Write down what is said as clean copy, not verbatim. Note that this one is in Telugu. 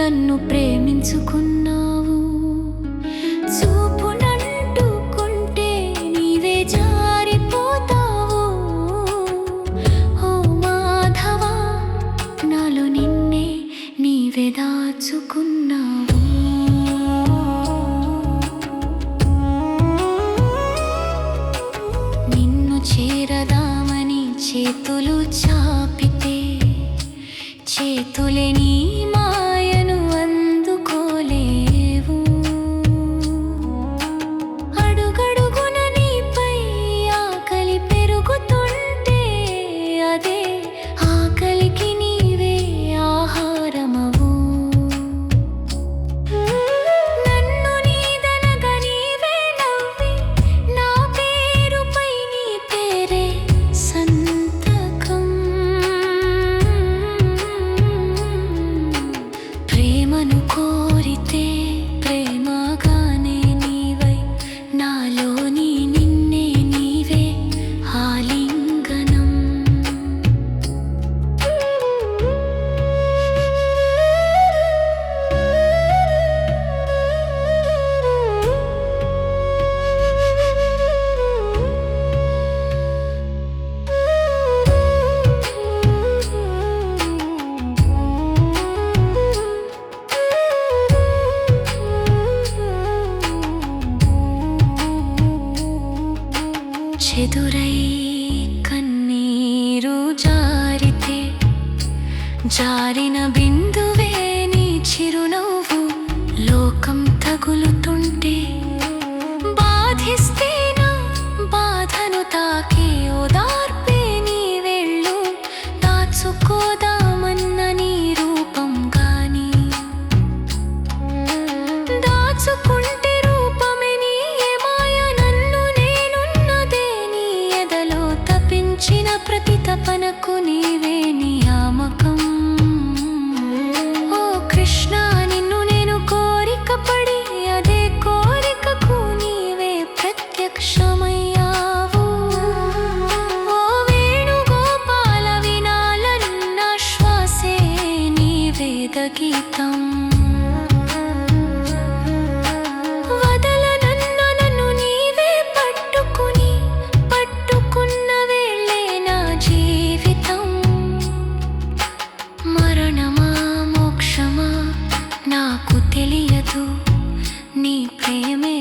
నన్ను ప్రేమించుకున్నావు. చూపునంటుకుంటే నీవే జారిపోతావు. ఓ మాధవా, నాలో నిన్నే నీవే దాచుకున్నావు. నిన్ను చేరదామని చేతులు చాపితే చేతులే నీ మాయను అందుకోలేవు. అడుగడుగున నీపై ఆకలి పెరుగుతుంటే అదే ఆకలికి నీవే ఆహారమవు. నన్ను నీదనగా నీవే నవ్వి నా పేరుపై నీ పేరే సంతకం. ప్రేమను కోరితే ప్రేమగానే నీవై నాలోని నిన్నే నీవే ఆలింగనం. చెదురై కన్నీరు జారితే జారిన బిందువే నీ చిరునవ్వు. లోకం తగులుతుంటే బాధిస్తే నా బాధను తాకే ఓదార్పే నీ వెళ్ళు. దాచుకోదామన్న నీ రూపం గాని దాచుకుంటే రూపమే నీ మాయ. నన్ను నేనున్నదే నీ ఎదలో తపించిన ప్రతి తపనకు నీవే నియామకం. ఓ కృష్ణ, నిన్ను నేను కోరిక పడి అదే కోరికకు నీవే ప్రత్యక్షమయ్యావు. ఓ వేణుగోపాల, వినాలన్న శ్వాసే నీ వేద గీతం. వదలనన్న నన్ను నీవే పట్టుకుని పట్టుకున్న వేళే నా జీవితం. మరణమా మోక్షమా నాకు తెలియదు, నీ ప్రేమే